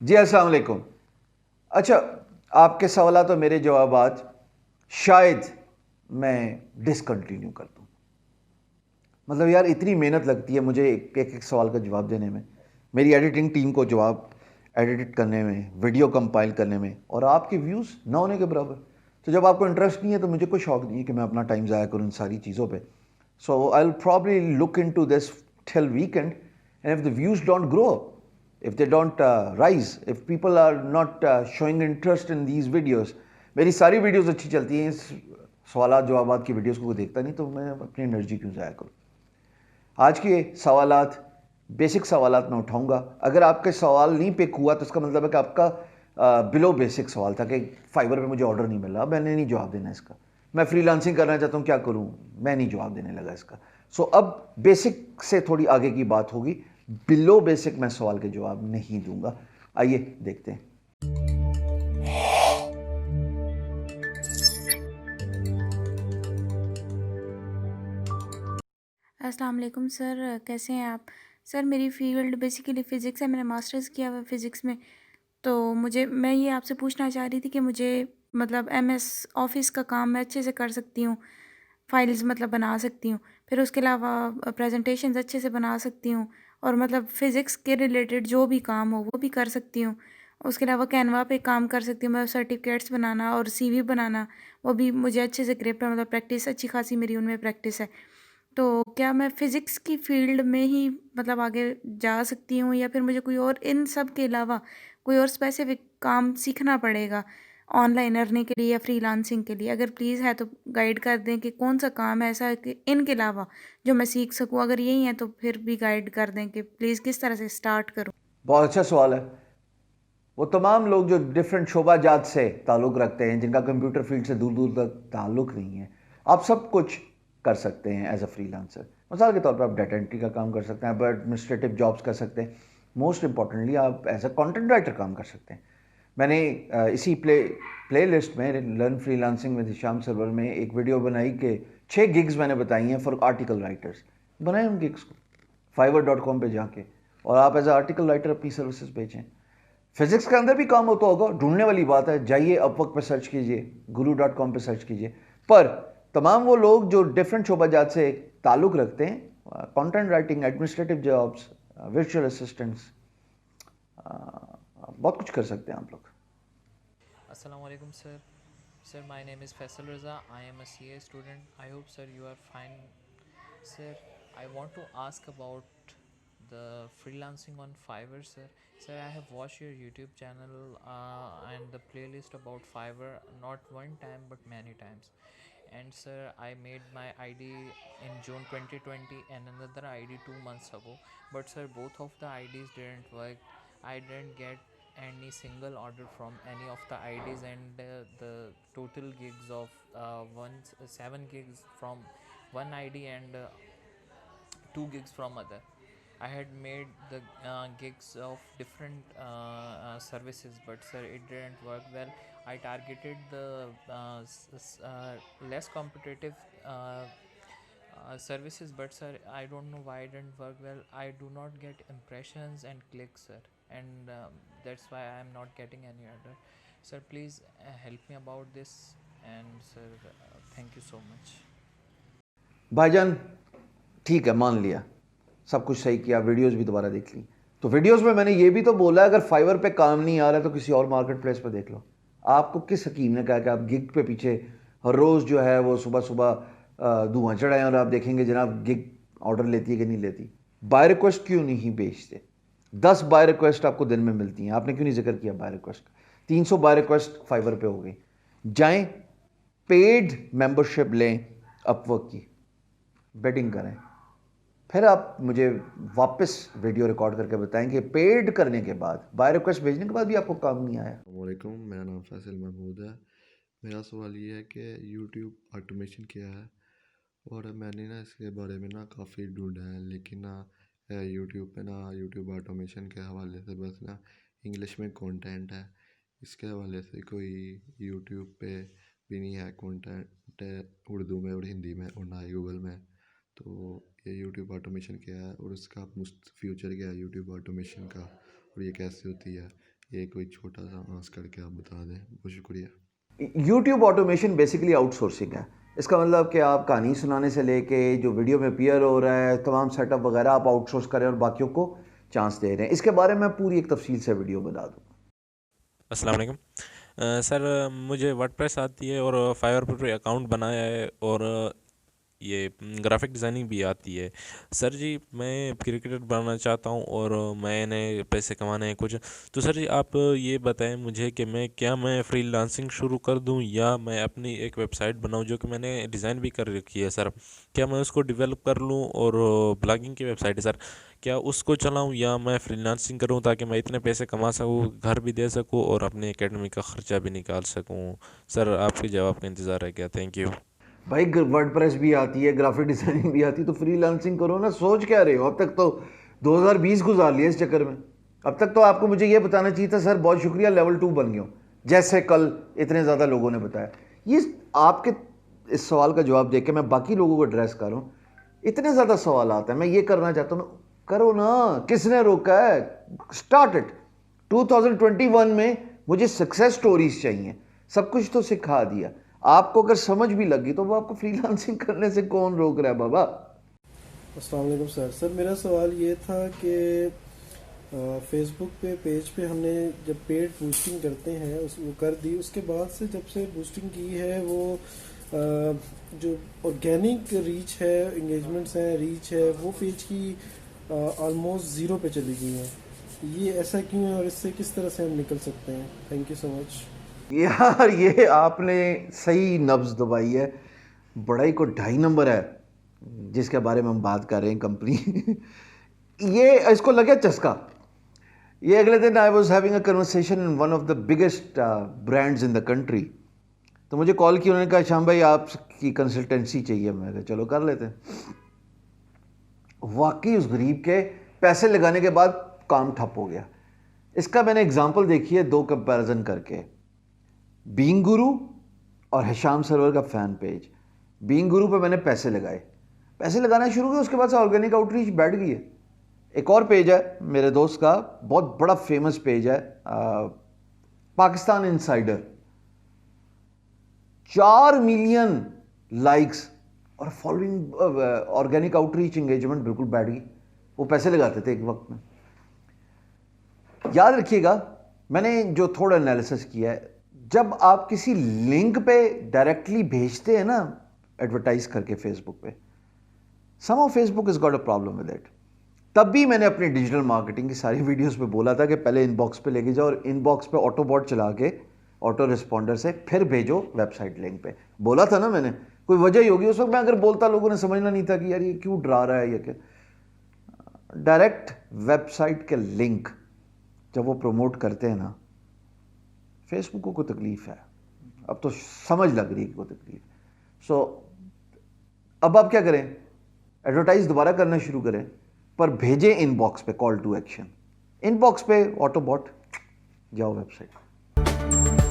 جی السلام علیکم. اچھا، آپ کے سوالات اور میرے جوابات شاید میں ڈسکنٹینیو کر دوں. مطلب یار اتنی محنت لگتی ہے مجھے ایک سوال کا جواب دینے میں، میری ایڈیٹنگ ٹیم کو جواب ایڈٹ کرنے میں، ویڈیو کمپائل کرنے میں، اور آپ کے ویوز نہ ہونے کے برابر. تو جب آپ کو انٹرسٹ نہیں ہے تو مجھے کوئی شوق نہیں ہے کہ میں اپنا ٹائم ضائع کروں ان ساری چیزوں پہ. So I will probably look into this till weekend and if the views don't grow, if they don't rise, if people are not showing interest in these videos. میری ساری ویڈیوز اچھی چلتی ہیں، اس سوالات جوابات کی ویڈیوز کو کوئی دیکھتا نہیں تو میں اپنی انرجی کیوں ضائع کروں. آج کے سوالات بیسک سوالات میں اٹھاؤں گا. اگر آپ کے سوال نہیں پک ہوا تو اس کا مطلب ہے کہ آپ کا بلو بیسک سوال تھا کہ فائبر پہ مجھے آرڈر نہیں مل رہا، میں نے نہیں جواب دینا اس کا. میں فری لانسنگ کرنا چاہتا ہوں، کیا کروں؟ میں نہیں جواب دینے لگا اس کا. سو اب بیسک سے تھوڑی آگے کی بات ہوگی، بلو بیسک میں سوال کے جواب نہیں دوں گا. آئیے دیکھتے ہیں. السلام علیکم سر، کیسے ہیں آپ؟ سر میری فیلڈ بیسیکلی فزکس ہے، میں نے ماسٹرز کیا ہوا فزکس میں. تو میں یہ آپ سے پوچھنا چاہ رہی تھی کہ مجھے مطلب ایم ایس آفس کا کام میں اچھے سے کر سکتی ہوں، فائلز مطلب بنا سکتی ہوں، پھر اس کے علاوہ پریزنٹیشنز اچھے سے بنا سکتی ہوں، اور مطلب فزکس کے ریلیٹڈ جو بھی کام ہو وہ بھی کر سکتی ہوں. اس کے علاوہ کینوا پہ کام کر سکتی ہوں، میں سرٹیفکیٹس بنانا اور سی وی بنانا وہ بھی مجھے اچھے سے گرپ ہے، مطلب پریکٹس اچھی خاصی میری ان میں پریکٹس ہے. تو کیا میں فزکس کی فیلڈ میں ہی مطلب آگے جا سکتی ہوں، یا پھر مجھے کوئی اور ان سب کے علاوہ کوئی اور اسپیسیفک کام سیکھنا پڑے گا آن لائن ارننگ کے لیے یا فری لانسنگ کے لیے؟ اگر پلیز ہے تو گائیڈ کر دیں کہ کون سا کام ہے ایسا کہ ان کے علاوہ جو میں سیکھ سکوں. اگر یہی ہے تو پھر بھی گائیڈ کر دیں کہ پلیز کس طرح سے اسٹارٹ کروں. بہت اچھا سوال ہے. وہ تمام لوگ جو ڈفرینٹ شعبہ جات سے تعلق رکھتے ہیں، جن کا کمپیوٹر فیلڈ سے دور دور تک تعلق نہیں ہے، آپ سب کچھ کر سکتے ہیں ایز اے فری لانسر. مثال کے طور پر آپ ڈیٹا انٹری کا کام کر سکتے ہیں، آپ ایڈمنسٹریٹو جابس کر سکتے ہیں، موسٹ امپورٹنٹلی آپ ایز اے کانٹینٹ رائٹر کام کر سکتے ہیں. میں نے اسی پلے لسٹ میں لرن فری لانسنگ ود ہشام سرور میں ایک ویڈیو بنائی کہ 6 گگز میں نے بتائی ہیں فار آرٹیکل رائٹرس. بنائیں ان گگس کو fiverr.com پہ جا کے، اور آپ ایز اے آرٹیکل رائٹر اپنی سروسز بیچیں. فزکس کے اندر بھی کام ہوتا ہوگا، ڈھونڈنے والی بات ہے. جائیے اپ ورک پہ سرچ کیجئے، guru.com پہ سرچ کیجئے. پر تمام وہ لوگ جو ڈفرینٹ شعبہ جات سے تعلق رکھتے ہیں، content writing, administrative jobs, virtual assistants, بہت کچھ کر سکتے ہیں آپ لوگ. Assalamu alaikum sir. Sir, my name is Faisal Raza. I am a CA student. I hope sir you are fine. Sir, I want to ask about the freelancing on Fiverr sir. Sir, I have watched your YouTube channel and the playlist about Fiverr not one time but many times. And sir, I made my ID in June 2020 and another ID 2 months ago. But sir, both of the IDs didn't work. I didn't get any single order from any of the IDs, and the total gigs of 7 gigs from one ID and 2 gigs from other. I had made the gigs of different services, but sir, it didn't work well. I targeted the less competitive services, but sir, I don't know why it didn't work well. I do not get impressions and clicks, sir, and that's why I am not getting any order. Sir, please help me about this, and sir, thank you so much. بھائی جان ٹھیک ہے، مان لیا سب کچھ صحیح کیا، videos بھی دوبارہ دیکھ لی. تو ویڈیوز میں نے یہ بھی تو بولا اگر فائیور پہ کام نہیں آ رہا تو کسی اور مارکیٹ پلیس پہ دیکھ لو. آپ کو کس حکیم نے کہا کہ آپ گگ پہ پیچھے ہر روز جو ہے وہ صبح صبح دھواں چڑھائیں اور آپ دیکھیں گے جناب گگ آرڈر لیتی ہے کہ نہیں لیتی؟ بائی ریکویسٹ کیوں نہیں بیچتے؟ 10 بائی ریکویسٹ آپ کو دن میں ملتی ہیں، آپ نے کیوں نہیں ذکر کیا بائی ریکویسٹ کا؟ 300 بائی ریکویسٹ فائیور پہ ہو گئی. جائیں پیڈ ممبرشپ لیں اپ ورک کی، بیٹنگ کریں، پھر آپ مجھے واپس ویڈیو ریکارڈ کر کے بتائیں کہ پیڈ کرنے کے بعد، بائی ریکویسٹ بھیجنے کے بعد بھی آپ کو کام نہیں آیا. السلام علیکم، میرا نام فیصل محمود ہے. میرا سوال یہ ہے کہ یوٹیوب آٹومیشن کیا ہے، اور میں نے اس کے بارے میں کافی ڈھونڈا ہے، لیکن یوٹیوب پہ یوٹیوب آٹومیشن کے حوالے سے بس انگلش میں کانٹینٹ ہے. اس کے حوالے سے کوئی یوٹیوب پہ بھی نہیں ہے کانٹینٹ اردو میں اور ہندی میں، اور نہ ہی گوگل میں. تو یہ یوٹیوب آٹومیشن کیا ہے اور اس کا فیوچر کیا ہے یوٹیوب آٹومیشن کا، اور یہ کیسے ہوتی ہے؟ یہ کوئی چھوٹا سا آنس کر کے آپ بتا دیں، بہت شکریہ۔ YouTube automation basically out sourcing ہے. اس کا مطلب کہ آپ کہانی سنانے سے لے کے جو ویڈیو میں اپیئر ہو رہا ہے تمام سیٹ اپ وغیرہ آپ آؤٹ سورس کریں اور باقیوں کو چانس دے رہے ہیں. اس کے بارے میں پوری ایک تفصیل سے ویڈیو بنا دوں. السلام علیکم سر، مجھے ورڈ پریس آتی ہے اور فائبر پر اکاؤنٹ بنایا ہے اور یہ گرافک ڈیزائننگ بھی آتی ہے. سر جی میں کرکٹر بننا چاہتا ہوں اور میں نے پیسے کمانے ہیں کچھ، تو سر جی آپ یہ بتائیں مجھے کہ میں فری لانسنگ شروع کر دوں یا میں اپنی ایک ویب سائٹ بناؤں جو کہ میں نے ڈیزائن بھی کر رکھی ہے. سر کیا میں اس کو ڈیولپ کر لوں اور بلاگنگ کی ویب سائٹ ہے سر، کیا اس کو چلاؤں یا میں فری لانسنگ کروں تاکہ میں اتنے پیسے کما سکوں، گھر بھی دے سکوں اور اپنی اکیڈمی کا خرچہ بھی نکال سکوں؟ سر آپ کے جواب کا انتظار ہے کیا. Thank you. بھائی ورڈ پریس بھی آتی ہے، گرافک ڈیزائننگ بھی آتی ہے، تو فری لانسنگ کرو نا. سوچ کیا رہے ہو؟ اب تک تو 2020 گزار لیا اس چکر میں. اب تک تو آپ کو مجھے یہ بتانا چاہیے تھا سر بہت شکریہ لیول 2 بن گیا ہوں، جیسے کل اتنے زیادہ لوگوں نے بتایا. یہ آپ کے اس سوال کا جواب دے کے میں باقی لوگوں کو ایڈریس کر رہا ہوں. اتنے زیادہ سوالات ہیں، میں یہ کرنا چاہتا ہوں. کرو نا، کس نے روکا ہے؟ Start it. 2021 میں مجھے سکسیس سٹوریز چاہیے. سب کچھ تو سکھا دیا آپ کو، اگر سمجھ بھی لگی تو وہ آپ کو فری لانسنگ کرنے سے کون روک رہا ہے بابا؟ السلام علیکم سر. سر میرا سوال یہ تھا کہ فیس بک پہ پیج پہ ہم نے جب پیڈ بوسٹنگ کرتے ہیں وہ کر دی، اس کے بعد سے جب سے بوسٹنگ کی ہے وہ جو آرگینک ریچ ہے، انگیجمنٹس ہیں، ریچ ہے، وہ پیج کی آلموسٹ 0 پہ چلی گئی ہیں. یہ ایسا کیوں ہے اور اس سے کس طرح سے ہم نکل سکتے ہیں؟ تھینک یو سو مچ. یار یہ آپ نے صحیح نبض دبائی ہے. بڑا ہی کو 2.5 نمبر ہے جس کے بارے میں ہم بات کر رہے ہیں کمپنی. یہ اس کو لگا چسکا. یہ اگلے دن I was having a conversation in one of the biggest brands in the country. تو مجھے کال کی، انہوں نے کہا شام بھائی آپ کی کنسلٹنسی چاہیے. میں کہا چلو کر لیتے ہیں. واقعی اس غریب کے پیسے لگانے کے بعد کام ٹھپ ہو گیا. اس کا میں نے اگزامپل دیکھی ہے 2 کمپیریزن کر کے. بینگ گرو اور ہشام سرور کا فین پیج. بینگ گرو پہ میں نے پیسے لگانا شروع کیا، اس کے بعد سے آرگینک آؤٹ ریچ بیٹھ گئی ہے. ایک اور پیج ہے میرے دوست کا، بہت بڑا فیمس پیج ہے، پاکستان انسائڈر. 4 ملین لائکس اور following. Organic out reach engagement بالکل بیٹھ گئی. وہ پیسے لگاتے تھے ایک وقت میں. یاد رکھیے گا میں نے جو تھوڑا انالیسس کیا ہے، جب آپ کسی لنک پہ ڈائریکٹلی بھیجتے ہیں نا ایڈورٹائز کر کے فیس بک پہ، some of Facebook is got a problem with it. تب بھی میں نے اپنی ڈیجیٹل مارکیٹنگ کی ساری ویڈیوز پہ بولا تھا کہ پہلے ان باکس پہ لے کے جاؤ اور ان باکس پہ آٹو بوٹ چلا کے آٹو رسپونڈر سے پھر بھیجو ویب سائٹ لنک پہ. بولا تھا نا میں نے، کوئی وجہ ہی ہوگی اس وقت میں اگر بولتا لوگوں نے سمجھنا نہیں تھا کہ یار یہ کیوں ڈرا رہا ہے. یہ کہ ڈائریکٹ ویب سائٹ کے لنک جب وہ پروموٹ کرتے ہیں نا، فیس بک کو کوئی تکلیف ہے. اب تو سمجھ لگ رہی ہے کہ کوئی تکلیف. سو اب آپ کیا کریں؟ ایڈورٹائز دوبارہ کرنا شروع کریں، پر بھیجیں ان باکس پہ call to action. Inbox پہ آٹو باٹ جاؤ ویب سائٹ.